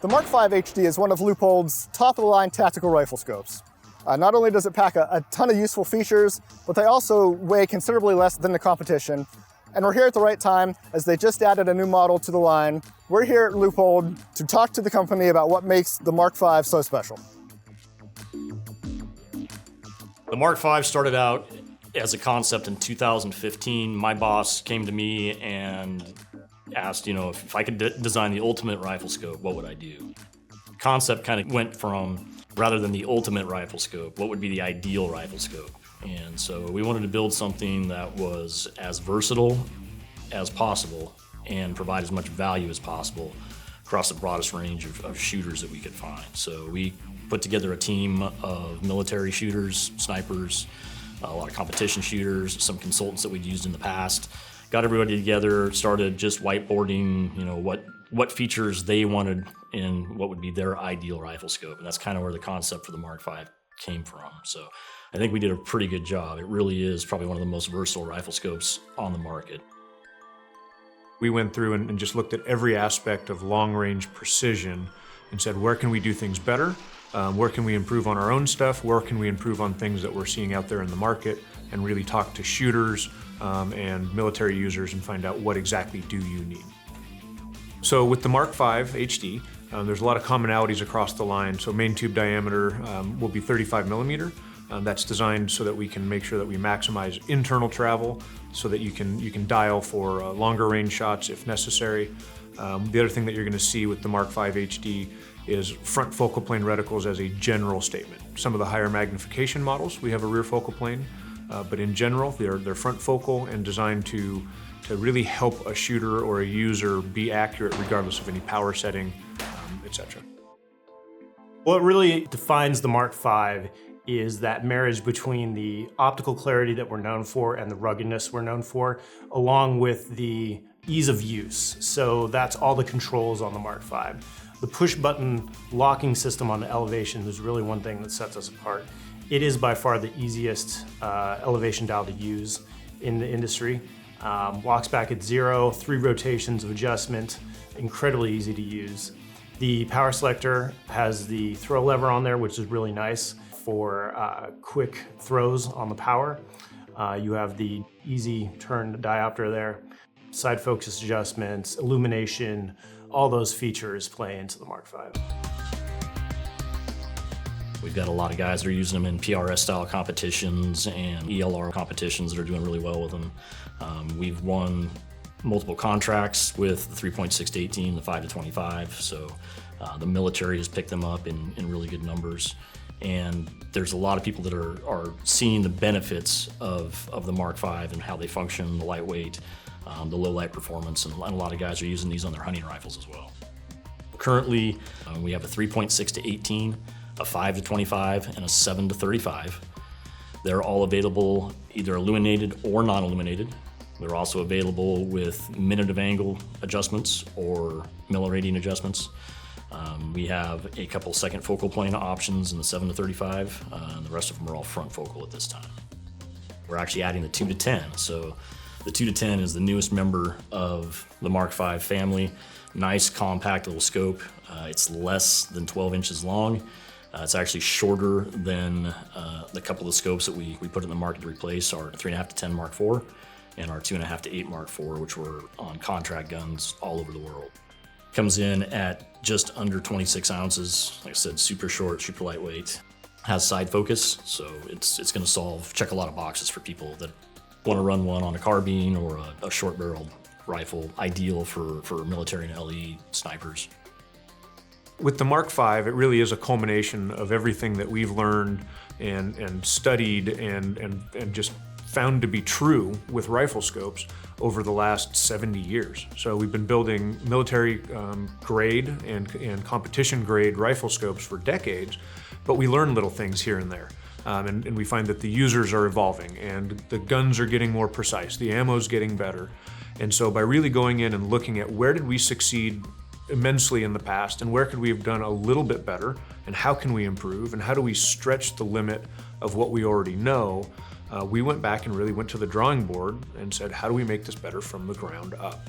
The Mark V HD is one of Leupold's top-of-the-line tactical rifle scopes. Not only does it pack a ton of useful features, but they also weigh considerably less than the competition. And we're here at the right time, as they just added a new model to the line. We're here at Leupold to talk to the company about what makes the Mark V so special. The Mark V started out as a concept in 2015. My boss came to me and asked, if I could design the ultimate rifle scope, what would I do? The concept kind of went from, rather than the ultimate rifle scope, what would be the ideal rifle scope? And so we wanted to build something that was as versatile as possible and provide as much value as possible across the broadest range of shooters that we could find. So we put together a team of military shooters, snipers, a lot of competition shooters, some consultants that we'd used in the past, got everybody together, started just whiteboarding, what features they wanted in what would be their ideal rifle scope. And that's kind of where the concept for the Mark V came from. So I think we did a pretty good job. It really is probably one of the most versatile rifle scopes on the market. We went through and just looked at every aspect of long-range precision and said, where can we do things better? Where can we improve on our own stuff? Where can we improve on things that we're seeing out there in the market? And really talk to shooters and military users and find out what exactly do you need. So with the Mark V HD, there's a lot of commonalities across the line. So main tube diameter will be 35 millimeter. That's designed so that we can make sure that we maximize internal travel so that you can dial for longer range shots if necessary. The other thing that you're going to see with the Mark V HD is front focal plane reticles as a general statement. Some of the higher magnification models, we have a rear focal plane, but in general, they're front focal and designed to really help a shooter or a user be accurate regardless of any power setting, etc. What really defines the Mark V is that marriage between the optical clarity that we're known for and the ruggedness we're known for, along with the ease of use. So that's all the controls on the Mark V. The push button locking system on the elevation is really one thing that sets us apart. It is by far the easiest elevation dial to use in the industry. Locks back at 0, 3 rotations of adjustment, incredibly easy to use. The power selector has the throw lever on there, which is really nice for quick throws on the power. You have the easy turn diopter there, side focus adjustments, illumination, all those features play into the Mark V. We've got a lot of guys that are using them in PRS style competitions and ELR competitions that are doing really well with them. We've won multiple contracts with the 3.6 to 18, the 5 to 25, so the military has picked them up in really good numbers. And there's a lot of people that are seeing the benefits of the Mark V and how they function, the lightweight, the low light performance, and a lot of guys are using these on their hunting rifles as well. Currently, we have a 3.6 to 18, a 5 to 25, and a 7 to 35. They're all available either illuminated or non-illuminated. They're also available with minute of angle adjustments or millirating adjustments. We have a couple second focal plane options in the 7 to 35, and the rest of them are all front focal at this time. We're actually adding the 2 to 10. So the 2 to 10 is the newest member of the Mark V family. Nice, compact little scope. It's less than 12 inches long. It's actually shorter than the couple of scopes that we put in the market to replace our 3.5 to 10 Mark IV and our 2.5 to 8 Mark IV, which were on contract guns all over the world. Comes in at just under 26 ounces. Like I said, super short, super lightweight. Has side focus, so it's going to check a lot of boxes for people that want to run one on a carbine or a short-barreled rifle, ideal for military and LE snipers. With the Mark V, it really is a culmination of everything that we've learned and studied and just found to be true with rifle scopes over the last 70 years. So we've been building military grade and competition grade rifle scopes for decades, but we learn little things here and there. And we find that the users are evolving and the guns are getting more precise, the ammo's getting better. And so by really going in and looking at where did we succeed immensely in the past and where could we have done a little bit better and how can we improve and how do we stretch the limit of what we already know, we went back and really went to the drawing board and said, how do we make this better from the ground up?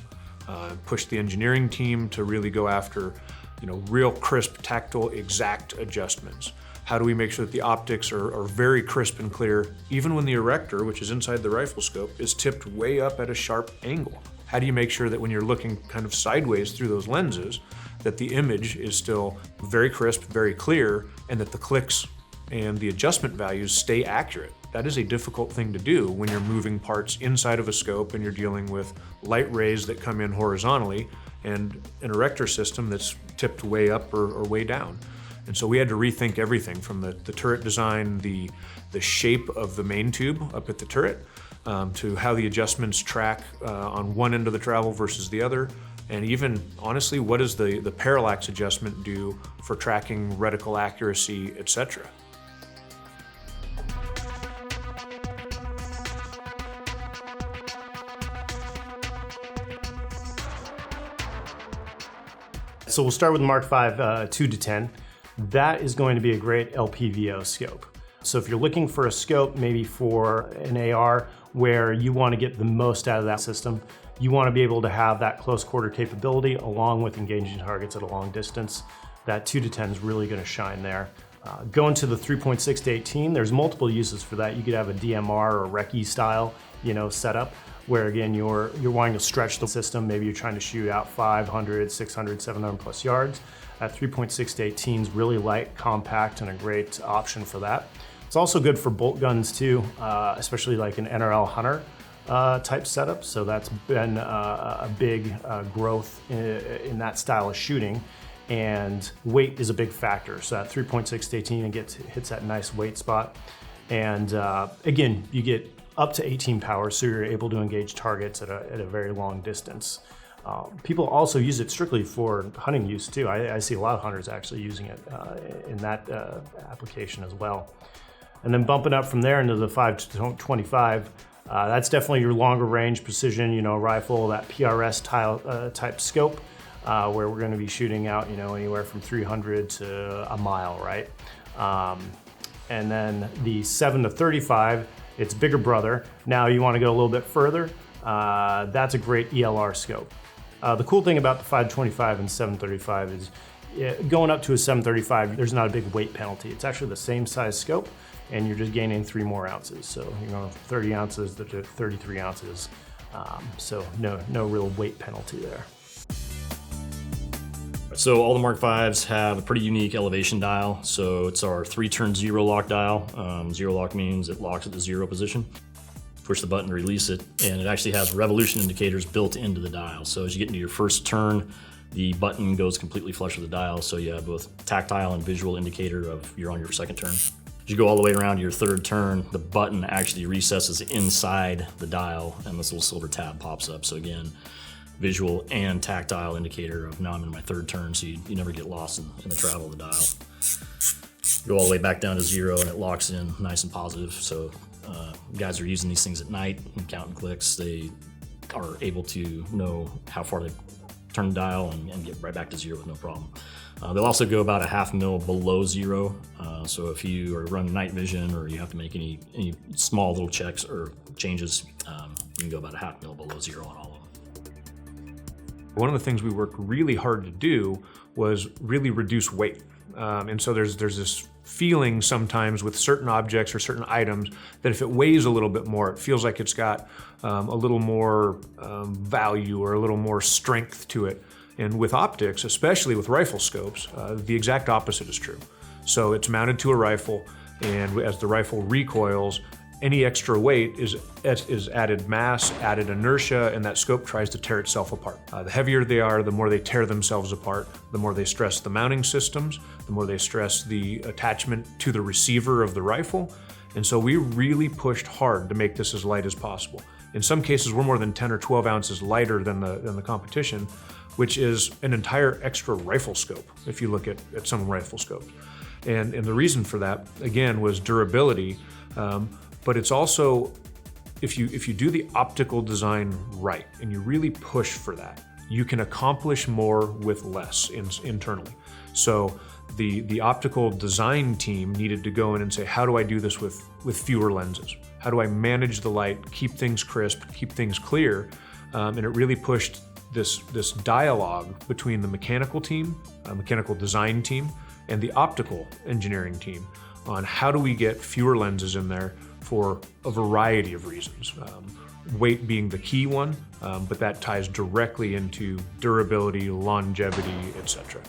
Pushed the engineering team to really go after real crisp, tactile, exact adjustments? How do we make sure that the optics are very crisp and clear, even when the erector, which is inside the rifle scope, is tipped way up at a sharp angle? How do you make sure that when you're looking kind of sideways through those lenses, that the image is still very crisp, very clear, and that the clicks and the adjustment values stay accurate? That is a difficult thing to do when you're moving parts inside of a scope and you're dealing with light rays that come in horizontally and an erector system that's tipped way up or way down. And so we had to rethink everything from the turret design, the shape of the main tube up at the turret, to how the adjustments track on one end of the travel versus the other, and even, honestly, what does the parallax adjustment do for tracking reticle accuracy, etc. So we'll start with the Mark V 2 to 10. That is going to be a great LPVO scope. So if you're looking for a scope, maybe for an AR, where you want to get the most out of that system, you want to be able to have that close quarter capability along with engaging targets at a long distance. That 2 to 10 is really going to shine there. Going to the 3.6 to 18, there's multiple uses for that. You could have a DMR or recce style, setup, where again, you're wanting to stretch the system. Maybe you're trying to shoot out 500, 600, 700 plus yards. That 3.6 to 18 is really light, compact, and a great option for that. It's also good for bolt guns too, especially like an NRL Hunter type setup. So that's been a big growth in that style of shooting. And weight is a big factor. So that 3.6 to 18 hits that nice weight spot. And again, you get up to 18 power, so you're able to engage targets at a very long distance. People also use it strictly for hunting use too. I see a lot of hunters actually using it in that application as well. And then bumping up from there into the 5 to 25, that's definitely your longer range precision, rifle, that PRS type scope, where we're going to be shooting out, anywhere from 300 to a mile, right? And then the 7 to 35, it's bigger brother. Now you want to go a little bit further. That's a great ELR scope. The cool thing about the 525 and 735 is going up to a 735, there's not a big weight penalty. It's actually the same size scope, and you're just gaining 3 more ounces. So you're going from 30 ounces to 33 ounces. So no real weight penalty there. So all the Mark Vs have a pretty unique elevation dial. So it's our 3-turn zero lock dial. Zero lock means it locks at the 0 position. Push the button to release it, and it actually has revolution indicators built into the dial. So as you get into your first turn, the button goes completely flush with the dial, so you have both tactile and visual indicator of you're on your second turn. As you go all the way around to your third turn, the button actually recesses inside the dial, and this little silver tab pops up. So again, visual and tactile indicator of now I'm in my third turn, so you never get lost in the travel of the dial. Go all the way back down to 0, and it locks in nice and positive. So guys are using these things at night and counting clicks. They are able to know how far they turn the dial and get right back to 0 with no problem. They'll also go about a half mil below 0. So if you are running night vision or you have to make any small little checks or changes, you can go about a half mil below 0 on all of them. One of the things we worked really hard to do was really reduce weight. And so there's this feeling sometimes with certain objects or certain items that if it weighs a little bit more, it feels like it's got a little more value or a little more strength to it. And with optics, especially with rifle scopes, the exact opposite is true. So it's mounted to a rifle, and as the rifle recoils, any extra weight is added mass, added inertia, and that scope tries to tear itself apart. The heavier they are, the more they tear themselves apart, the more they stress the mounting systems, the more they stress the attachment to the receiver of the rifle. And so we really pushed hard to make this as light as possible. In some cases, we're more than 10 or 12 ounces lighter than the competition, which is an entire extra rifle scope if you look at some rifle scopes. And the reason for that, again, was durability. But it's also, if you do the optical design right and you really push for that, you can accomplish more with less internally. So the optical design team needed to go in and say, how do I do this with fewer lenses? How do I manage the light, keep things crisp, keep things clear? And it really pushed this dialogue between the mechanical team, mechanical design team, and the optical engineering team on how do we get fewer lenses in there for a variety of reasons. Weight being the key one, but that ties directly into durability, longevity, etc.